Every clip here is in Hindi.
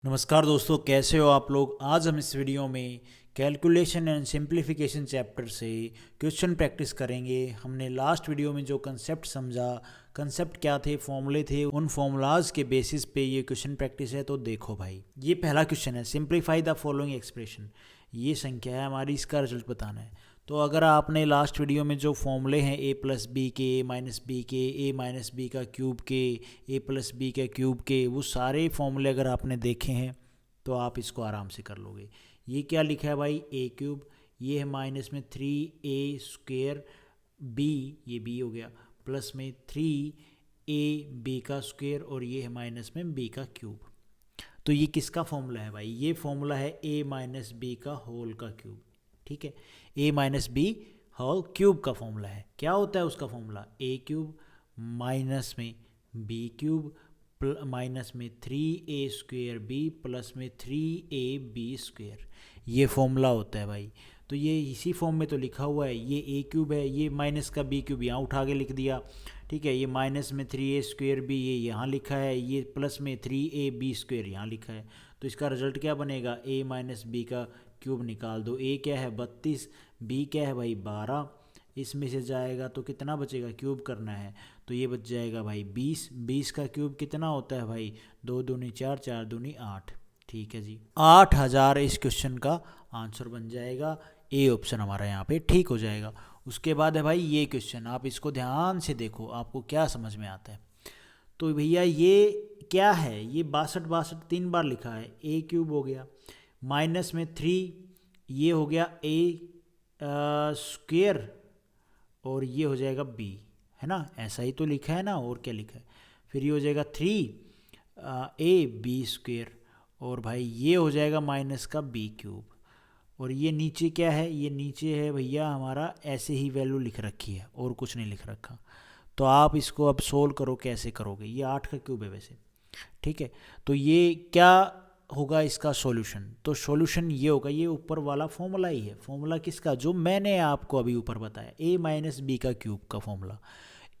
नमस्कार दोस्तों, कैसे हो आप लोग। आज हम इस वीडियो में कैलकुलेशन एंड सिंप्लीफिकेशन चैप्टर से क्वेश्चन प्रैक्टिस करेंगे। हमने लास्ट वीडियो में जो कंसेप्ट समझा, कंसेप्ट क्या थे, फॉर्मूले थे, उन फॉर्मूलाज के बेसिस पे ये क्वेश्चन प्रैक्टिस है। तो देखो भाई, ये पहला क्वेश्चन है, सिंप्लीफाई द फॉलोइंग एक्सप्रेशन। ये संख्या है हमारी, इसका रिजल्ट बताना है। तो अगर आपने लास्ट वीडियो में जो फॉर्मूले हैं ए प्लस बी के, ए माइनस बी के, ए माइनस बी का क्यूब के, ए प्लस बी के क्यूब के, वो सारे फॉर्मूले अगर आपने देखे हैं तो आप इसको आराम से कर लोगे। ये क्या लिखा है भाई, ए क्यूब, ये है माइनस में 3a² बी, ये बी हो गया, प्लस में 3ab का स्क्वेयर, और ये है माइनस में बी का क्यूब। तो ये किसका फॉर्मूला है भाई, ये फॉर्मूला है ए माइनस बी का होल का क्यूब। ठीक है, ए माइनस बी होल क्यूब का फॉर्मूला है। क्या होता है उसका फॉर्मूला, ए क्यूब माइनस में बी क्यूब माइनस में 3a² बी प्लस में 3ab²। ये फॉर्मूला होता है भाई। तो ये इसी फॉर्म में तो लिखा हुआ है, ये ए क्यूब है, ये माइनस का बी क्यूब यहाँ उठा के लिख दिया। ठीक है, ये माइनस में 3a² बी ये यहाँ लिखा है, ये प्लस में 3ab² यहाँ लिखा है। तो इसका रिजल्ट क्या बनेगा, ए माइनस बी का क्यूब निकाल दो। ए क्या है 32, बी क्या है भाई 12, इसमें से जाएगा तो कितना बचेगा, क्यूब करना है तो ये बच जाएगा भाई 20। 20 का क्यूब कितना होता है भाई, 2 दूनी 4, 4 दूनी 8। ठीक है जी, 8000 इस क्वेश्चन का आंसर बन जाएगा। ए ऑप्शन हमारा यहाँ पे ठीक हो जाएगा। उसके बाद है भाई ये क्वेश्चन, आप इसको ध्यान से देखो, आपको क्या समझ में आता है। तो भैया ये क्या है, ये 62 62 3 बार लिखा है, ए क्यूब हो गया, माइनस में 3, ये हो गया ए स्क्वेयर, और ये हो जाएगा बी, है ना, ऐसा ही तो लिखा है ना, और क्या लिखा है। फिर ये हो जाएगा 3ab², और भाई ये हो जाएगा माइनस का बी क्यूब, और ये नीचे क्या है, ये नीचे है भैया हमारा ऐसे ही वैल्यू लिख रखी है और कुछ नहीं लिख रखा। तो आप इसको अब सोल्व करो, कैसे करोगे, ये 8 का क्यूब है वैसे। ठीक है, तो ये क्या होगा इसका सॉल्यूशन, तो सॉल्यूशन ये होगा, ये ऊपर वाला फॉर्मूला ही है। फॉर्मूला किसका, जो मैंने आपको अभी ऊपर बताया, ए माइनस बी का क्यूब का फॉर्मूला।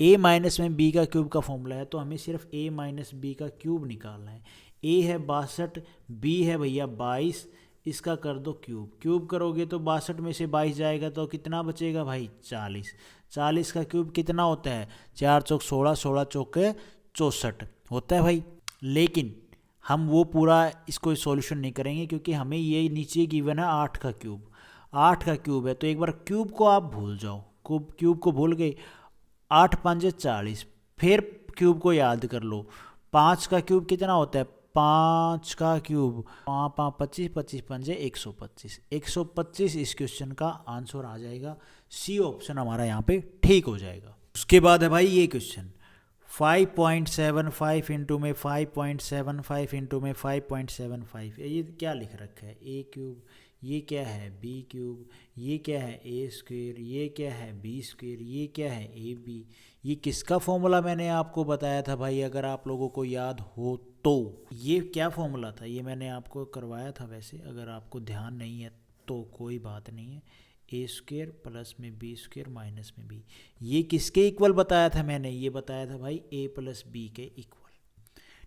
ए माइनस में बी का क्यूब का फॉर्मूला है, तो हमें सिर्फ ए माइनस बी का क्यूब निकालना है। ए है 62, बी है भैया 22, इसका कर दो क्यूब। क्यूब करोगे तो 62 में से 22 जाएगा तो कितना बचेगा भाई 40। 40 का क्यूब कितना होता है, 4 चौक 16, 16 चौक 64 होता है भाई। लेकिन हम वो पूरा इसको सॉल्यूशन नहीं करेंगे, क्योंकि हमें ये नीचे गिवन है 8 का क्यूब। 8 का क्यूब है, तो एक बार क्यूब को आप भूल जाओ, क्यूब को भूल गए, 8 5 40, फिर क्यूब को याद कर लो। 5 का क्यूब कितना होता है, 5 का क्यूब 5 5 25, 25 5 125, 125 इस क्वेश्चन का आंसर आ जाएगा। सी ऑप्शन हमारा यहाँ पे ठीक हो जाएगा। उसके बाद है भाई ये क्वेश्चन, 5.75 इंटू में 5.75 इंटू में 5.75, ये क्या लिख रखा है, ए क्यूब, ये क्या है बी क्यूब, ये क्या है ए स्क्वेयर, ये क्या है बी स्क्वेयर, ये क्या है ए बी। ये किसका फॉर्मूला मैंने आपको बताया था भाई, अगर आप लोगों को याद हो तो। ये क्या फॉर्मूला था, ये मैंने आपको करवाया था वैसे, अगर आपको ध्यान नहीं है तो कोई बात नहीं है। ए स्क्वेयर प्लस में बी स्क्वेयर माइनस में बी, ये किसके इक्वल बताया था मैंने, ये बताया था भाई ए प्लस बी के इक्वल।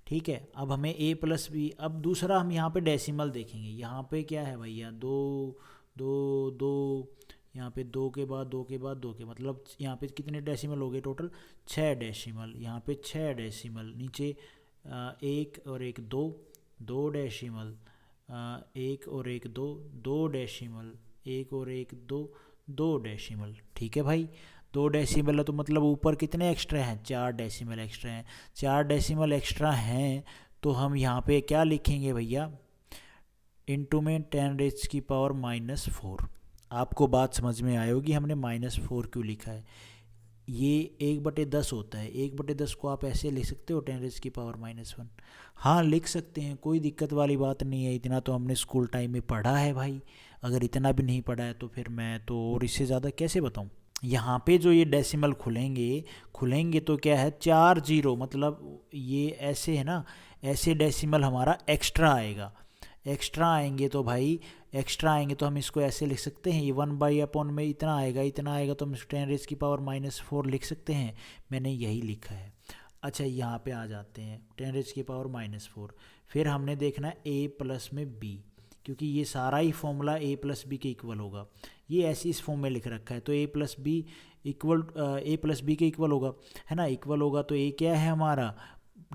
ठीक है, अब हमें ए प्लस बी, अब दूसरा हम यहाँ पे डेसिमल देखेंगे। यहाँ पे क्या है भैया, 2 2 2, यहाँ पे 2 के बाद 2 के बाद 2 के, मतलब यहाँ पे कितने डेसिमल हो गए टोटल, 6 डेसिमल। यहाँ पे 6 डेसिमल, नीचे 1 और 1 2, 2 डेसिमल, 1 और 1 2, 2 डेसिमल, 1 और 1 2, 2 डेसिमल। ठीक है भाई, 2 डेसिमल है तो मतलब ऊपर कितने एक्स्ट्रा हैं, 4 डेसिमल एक्स्ट्रा हैं। 4 डेसिमल एक्स्ट्रा हैं तो हम यहाँ पे क्या लिखेंगे भैया, इंटू में 10⁻⁻⁴। आपको बात समझ में आई होगी, हमने -4 क्यों लिखा है। ये 1/10 होता है, 1/10 को आप ऐसे लिख सकते हो 10⁻⁻1। हाँ लिख सकते हैं, कोई दिक्कत वाली बात नहीं है, इतना तो हमने स्कूल टाइम में पढ़ा है भाई। अगर इतना भी नहीं पढ़ा है तो फिर मैं तो और इससे ज़्यादा कैसे बताऊँ। यहाँ पे जो ये डेसिमल खुलेंगे तो क्या है, 4 0, मतलब ये ऐसे है ना, ऐसे डेसिमल हमारा एक्स्ट्रा आएगा। एक्स्ट्रा आएंगे तो भाई, एक्स्ट्रा आएंगे तो हम इसको ऐसे लिख सकते हैं, ये 1/अपॉन में इतना आएगा, इतना आएगा तो हम 10⁻⁻⁴ लिख सकते हैं। मैंने यही लिखा है। अच्छा यहाँ पे आ जाते हैं 10⁻⁻⁴, फिर हमने देखना है a प्लस में b, क्योंकि ये सारा ही फॉर्मूला a प्लस बी के इक्वल होगा। ये ऐसे इस फॉर्म में लिख रखा है, तो a plus B equal a plus B के इक्वल होगा, है ना। इक्वल होगा तो a क्या है हमारा,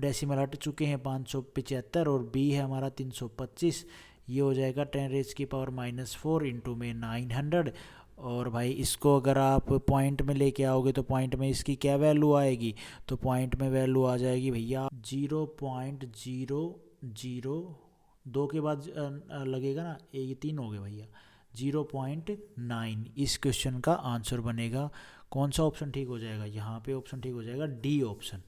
डेसिमल हट चुके हैं 575, और b है हमारा 325। ये हो जाएगा 10⁻⁻⁴ इंटू में 900। और भाई इसको अगर आप पॉइंट में लेके आओगे तो पॉइंट में इसकी क्या वैल्यू आएगी, तो पॉइंट में वैल्यू आ जाएगी भैया 0.002 के बाद लगेगा ना, ये 3 हो गए भैया, 0.9। इस क्वेश्चन का आंसर बनेगा। कौन सा ऑप्शन ठीक हो जाएगा, यहाँ पे ऑप्शन ठीक हो जाएगा डी ऑप्शन,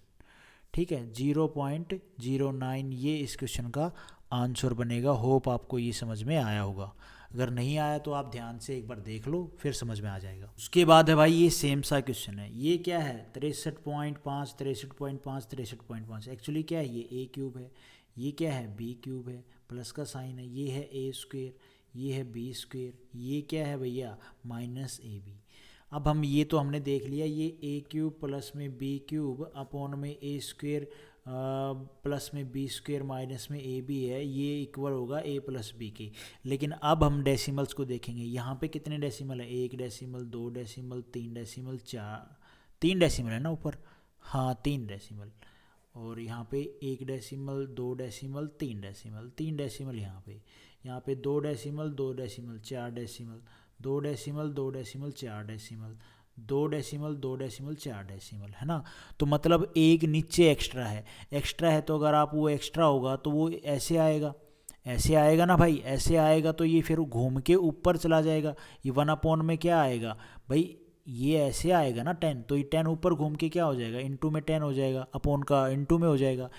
ठीक है, 0.09 ये इस क्वेश्चन का आंसर बनेगा। होप आपको ये समझ में आया होगा। अगर नहीं आया तो आप ध्यान से एक बार देख लो, फिर समझ में आ जाएगा। उसके बाद है भाई ये सेम सा क्वेश्चन है। ये क्या है 63.5, 63.5, 63.5। एक्चुअली क्या है, ये a क्यूब है, ये क्या है b क्यूब है, प्लस का साइन है, ये है a स्क्वेयर, ये है b स्क्वेयर, ये क्या है भैया -ab। अब हम ये तो हमने देख लिया, ये a क्यूब प्लस में b क्यूब अपॉन में a स्क्वेयर प्लस में b स्क्वेयर माइनस में ab है, ये इक्वल होगा a प्लस b के। लेकिन अब हम डेसिमल्स को देखेंगे। यहाँ पे कितने डेसिमल है, 1 डेसिमल, 2 डेसिमल, 3 डेसिमल, 3 डेसिमल है ना ऊपर, हाँ 3 डेसिमल। और यहाँ पे 1 डेसिमल, 2 डेसिमल, 3 डेसिमल, 3 डेसिमल यहाँ पे 2 decimal, 2 decimal, 4 decimal, 2 decimal, 2 decimal, 4 decimal, 2 decimal, 2 decimal, 4 decimal, है ना। तो मतलब एक नीचे एक्स्ट्रा है तो अगर आप वो एक्स्ट्रा होगा तो वो ऐसे आएगा ना भाई, ऐसे आएगा तो ये फिर घूम के ऊपर चला जाएगा। ये 1 में क्या आएगा भाई, ये ऐसे आएगा ना 10, तो ये 10 ऊपर घूम के क्या हो जाएगा, इंटू में 10 हो जाएगा, अपॉन का इंटू में हो जाएगा,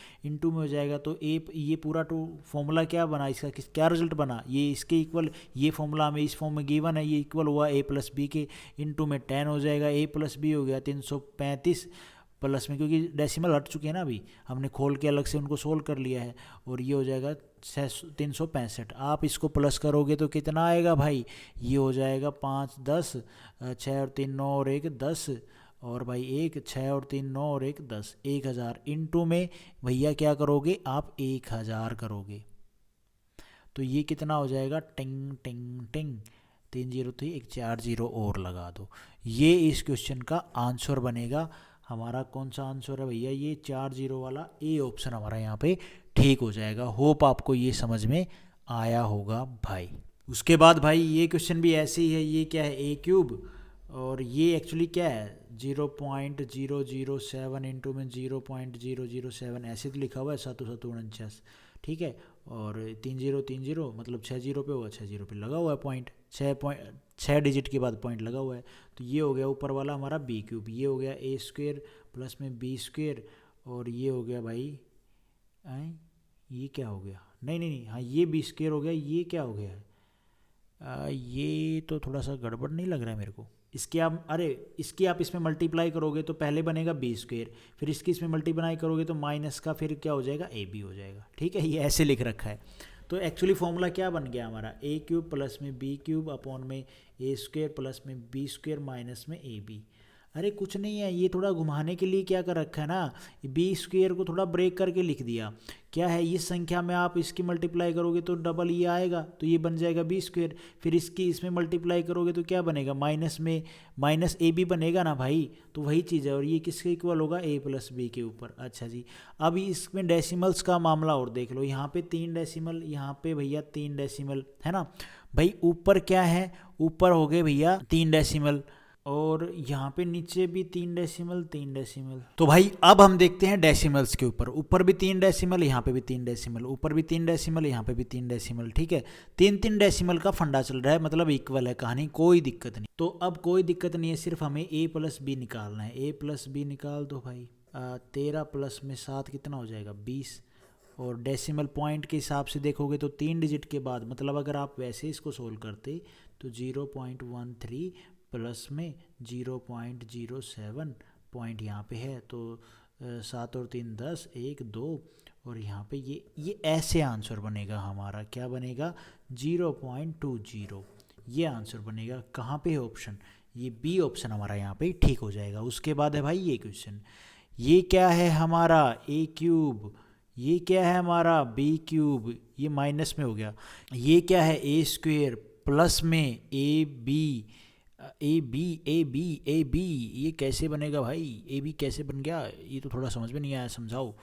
तो ये पूरा टू फॉर्मूला क्या बना, इसका क्या रिजल्ट बना, ये इसके इक्वल, ये फॉर्मूला हमें इस फॉर्म में गिवन है, ये इक्वल हुआ a प्लस बी के, इंटू में 10 हो जाएगा, a प्लस बी हो गया 335 प्लस में, क्योंकि डेसिमल हट चुके हैं ना, अभी हमने खोल के अलग से उनको सोल्व कर लिया है, और ये हो जाएगा 365। आप इसको प्लस करोगे तो कितना आएगा भाई, ये हो जाएगा 5 10, 6 और 3 9 और 1 10, और भाई 1 6 और 3 9 और 1 10, 1000 इंटू में भैया क्या करोगे आप 1000 करोगे, तो ये कितना हो जाएगा, टिंग टिंग टिंग, 3 0 थी, एक 4 0 और लगा दो। ये इस क्वेश्चन का आंसर बनेगा। हमारा कौन सा आंसर है भैया, ये 4 0 वाला ए ऑप्शन हमारा यहाँ पे ठीक हो जाएगा। होप आपको ये समझ में आया होगा भाई। उसके बाद भाई ये क्वेश्चन भी ऐसे ही है। ये क्या है, a क्यूब, और ये एक्चुअली क्या है 0.007 इंटू में 0.007, ऐसे तो लिखा हुआ है 7 7 49, ठीक है। और 3 0 3 0 मतलब 6 0 पे होगा, 6 0 पे लगा हुआ है पॉइंट, 6 डिजिट के बाद पॉइंट लगा हुआ है। तो ये हो गया ऊपर वाला हमारा b क्यूब, ये हो गया a स्क्वेयर प्लस में b स्क्वेयर, और ये हो गया भाई ये क्या हो गया, नहीं हाँ ये b स्क्वेयर हो गया, ये क्या हो गया ये तो थोड़ा सा गड़बड़ नहीं लग रहा है मेरे को। इसके आप इसमें मल्टीप्लाई करोगे तो पहले बनेगा b स्क्वेयर, फिर इसकी इसमें मल्टीप्लाई करोगे तो माइनस का फिर क्या हो जाएगा ab हो जाएगा, ठीक है। ये ऐसे लिख रखा है। तो एक्चुअली फॉर्मूला क्या बन गया हमारा, a क्यूब प्लस में b क्यूब अपॉन में a स्क्वेयर प्लस में b स्क्वेयर माइनस में ab। अरे कुछ नहीं है, ये थोड़ा घुमाने के लिए क्या कर रखा है ना, b स्क्वेयर को थोड़ा ब्रेक करके लिख दिया। क्या है, इस संख्या में आप इसकी मल्टीप्लाई करोगे तो डबल ये आएगा, तो ये बन जाएगा b स्क्वेयर, फिर इसकी इसमें मल्टीप्लाई करोगे तो क्या बनेगा, माइनस में माइनस ab बनेगा ना भाई, तो वही चीज़ है। और ये किसके इक्वल होगा, a प्लस बी के ऊपर। अच्छा जी, अब इसमें डेसिमल्स का मामला और देख लो। यहाँ पे 3 डेसिमल, यहाँ पे भैया 3 डेसिमल, है ना भाई। ऊपर क्या है, ऊपर हो गए भैया 3 डेसिमल, और यहाँ पे नीचे भी 3 डेसिमल 3 डेसिमल। तो भाई अब हम देखते हैं डेसिमल्स के ऊपर भी 3 डेसिमल, यहाँ पे भी 3 डेसिमल, ऊपर भी 3 डेसिमल, यहाँ पे भी 3 डेसिमल, ठीक है। 3 डेसिमल का फंडा चल रहा है, मतलब इक्वल है कहानी, कोई दिक्कत नहीं। तो अब कोई दिक्कत नहीं है, सिर्फ हमें a प्लस बी निकालना है। a प्लस बी निकाल दो भाई, 13 प्लस में 7 कितना हो जाएगा 20। और डेसिमल पॉइंट के हिसाब से देखोगे तो 3 डिजिट के बाद, मतलब अगर आप वैसे इसको सोल्व करते तो 0.13 प्लस में 0.07 पॉइंट यहाँ पे है, तो 7 और 3 10, 1 2, और यहाँ पे ये ऐसे आंसर बनेगा हमारा। क्या बनेगा, 0.20, ये आंसर बनेगा। कहाँ पे है ऑप्शन, ये बी ऑप्शन हमारा यहाँ पे ठीक हो जाएगा। उसके बाद है भाई ये क्वेश्चन, ये क्या है हमारा a क्यूब, ये क्या है हमारा बी क्यूब, ये माइनस में हो गया। ये क्या है ए स्क्वेयर प्लस में ए बी, ए बी, ये कैसे बनेगा भाई, ए बी कैसे बन गया, ये तो थोड़ा समझ में नहीं आया, समझाओ।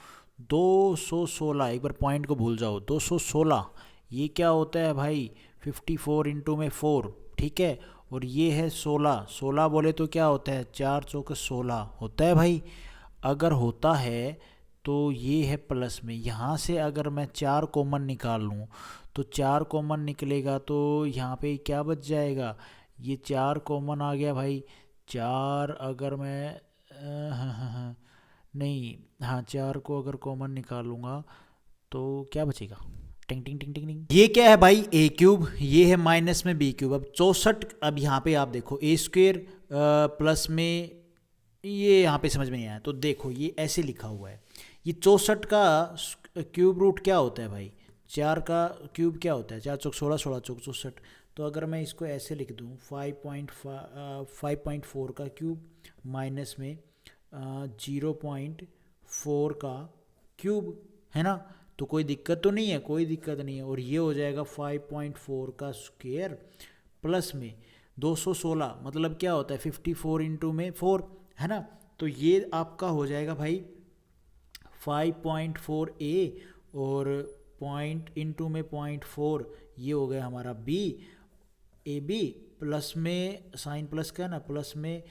216, एक बार पॉइंट को भूल जाओ, 216 ये क्या होता है भाई, 54 इंटू में 4, ठीक है। और ये है 16, 16 बोले तो क्या होता है, 4 चौके 16 होता है भाई। अगर होता है तो ये है प्लस में, यहाँ से अगर मैं 4 कॉमन निकाल लूँ तो 4 कॉमन निकलेगा तो यहाँ पे क्या बच जाएगा, ये 4 कॉमन आ गया भाई। 4 अगर मैं नहीं, हाँ 4 को अगर कॉमन निकालूंगा तो क्या बचेगा, टिंग टिंग टिंग टिंग टिंग। ये क्या है भाई ए क्यूब, ये है माइनस में बी क्यूब। अब 64, अब यहाँ पे आप देखो ए स्क्वेयर प्लस में, ये यहाँ पे समझ में नहीं आया तो देखो ये ऐसे लिखा हुआ है, ये 64 का क्यूब रूट क्या होता है भाई, 4 का क्यूब क्या होता है, 4 चौक 16, 16 चौक 64। तो अगर मैं इसको ऐसे लिख दूँ 5.4 का क्यूब माइनस में 0.4 का क्यूब, है ना, तो कोई दिक्कत तो नहीं है, कोई दिक्कत नहीं है। और ये हो जाएगा 5.4 का स्क्वायर प्लस में 216, मतलब क्या होता है 54 इंटू में 4, है ना। तो ये आपका हो जाएगा भाई 5.4a और पॉइंट इंटू में 0.4, ये हो गया हमारा बी, ए बी प्लस में साइन प्लस का है ना, प्लस में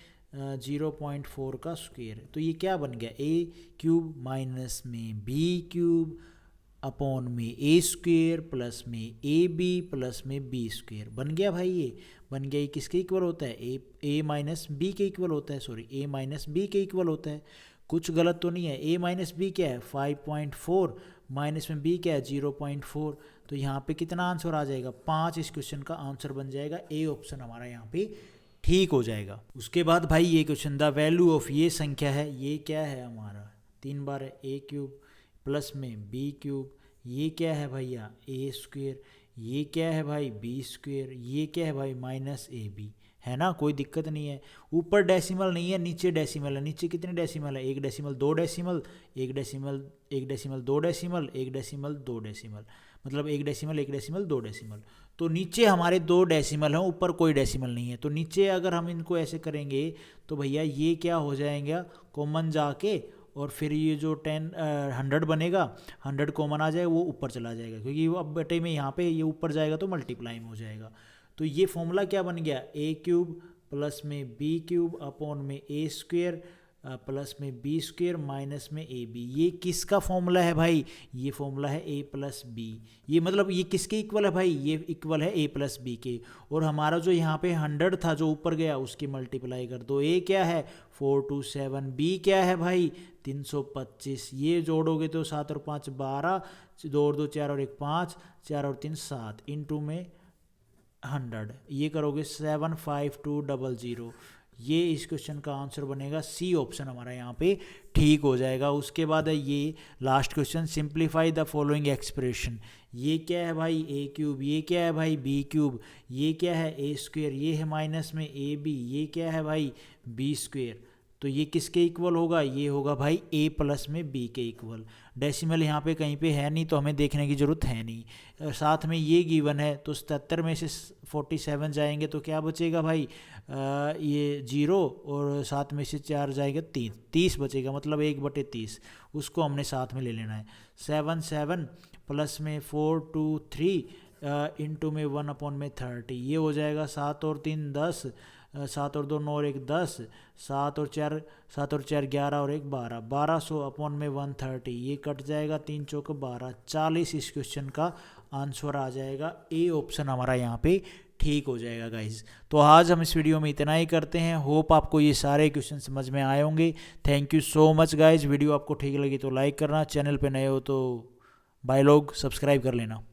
0.4 का स्क्वायर। तो ये क्या बन गया, ए क्यूब माइनस में बी क्यूब अपॉन में ए स्क्वायर प्लस में ए बी प्लस में बी स्क्वायर बन गया भाई। ये बन गया, ये किसके इक्वल होता है, ए माइनस बी के इक्वल होता है, सॉरी ए माइनस बी के इक्वल होता है। कुछ गलत तो नहीं है, ए माइनस बी क्या है 5.4, माइनस में बी क्या है 0.4। तो यहाँ पे कितना आंसर आ जाएगा 5, इस क्वेश्चन का आंसर बन जाएगा ए ऑप्शन हमारा यहाँ पे ठीक हो जाएगा। उसके बाद भाई ये क्वेश्चन, द वैल्यू ऑफ ये संख्या है, ये क्या है हमारा 3 बार है ए क्यूब प्लस में बी क्यूब, ये क्या है भैया ए स्क्वेयर, ये क्या है भाई बी स्क्वेयर, ये क्या है भाई माइनस ए बी, है ना, कोई दिक्कत नहीं है। ऊपर डेसिमल नहीं है, नीचे डेसिमल है। नीचे कितने डेसिमल है, 1 decimal 2 decimal, 1 decimal 1 decimal 2 decimal, 1 decimal 2 decimal, मतलब 1 डेसिमल 1 डेसिमल 2 डेसिमल। तो नीचे हमारे 2 डेसिमल हैं, ऊपर कोई डेसिमल नहीं है। तो नीचे अगर हम इनको ऐसे करेंगे तो भैया ये क्या हो जाएगा कॉमन जाके, और फिर ये जो 100 बनेगा, 100 कॉमन आ जाएगा, वो ऊपर चला जाएगा, क्योंकि वो अब बटे में यहाँ पे ये ऊपर जाएगा तो मल्टीप्लाई में हो जाएगा। तो ये फॉर्मूला क्या बन गया, ए क्यूब प्लस में बी क्यूब अपॉन में ए स्क्वेयर प्लस में बी स्क्वेयर माइनस में ए बी। ये किसका फॉर्मूला है भाई, ये फॉर्मूला है ए प्लस बी। ये मतलब ये किसके इक्वल है भाई, ये इक्वल है ए प्लस बी के। और हमारा जो यहाँ पे 100 था जो ऊपर गया, उसकी मल्टीप्लाई कर दो। ए क्या है 427, बी क्या है भाई 325, ये जोड़ोगे तो 7 और 5 12, 2 और 2 4 और 1 5, 4 और 3 7 इंटू में 100, ये करोगे 75200। ये इस क्वेश्चन का आंसर बनेगा, सी ऑप्शन हमारा यहाँ पे ठीक हो जाएगा। उसके बाद है ये last question, simplify the following expression. ये क्या है भाई ए क्यूब, ये क्या है भाई बी क्यूब, ये क्या है ए स्क्वेयर, ये है माइनस में ए बी, ये क्या है भाई बी स्क्वेयर। तो ये किसके इक्वल होगा, ये होगा भाई ए प्लस में बी के इक्वल। डेसिमल यहाँ पे कहीं पे है नहीं तो हमें देखने की ज़रूरत है नहीं। साथ में ये गिवन है तो 77 में से 47 जाएंगे तो क्या बचेगा भाई, ये 0 और 7 में से 4 जाएगा 30 बचेगा, मतलब 1/30 उसको हमने साथ में ले लेना है। 7 प्लस में 4 2 3 इंटू में 1/30, ये हो जाएगा 7 और 3 10, 7 और 2 9 और 1 10, 7 और 4 11 और 1 12, 1200 अपॉन में 130, ये कट जाएगा 3 चौक 12, 40 इस क्वेश्चन का आंसर आ जाएगा। ए ऑप्शन हमारा यहाँ पे ठीक हो जाएगा गाइज। तो आज हम इस वीडियो में इतना ही करते हैं। होप आपको ये सारे क्वेश्चन समझ में आए होंगे। Thank you so much guys. Video आपको ठीक लगी तो लाइक करना, चैनल पे नए हो तो भाई लोग सब्सक्राइब कर लेना।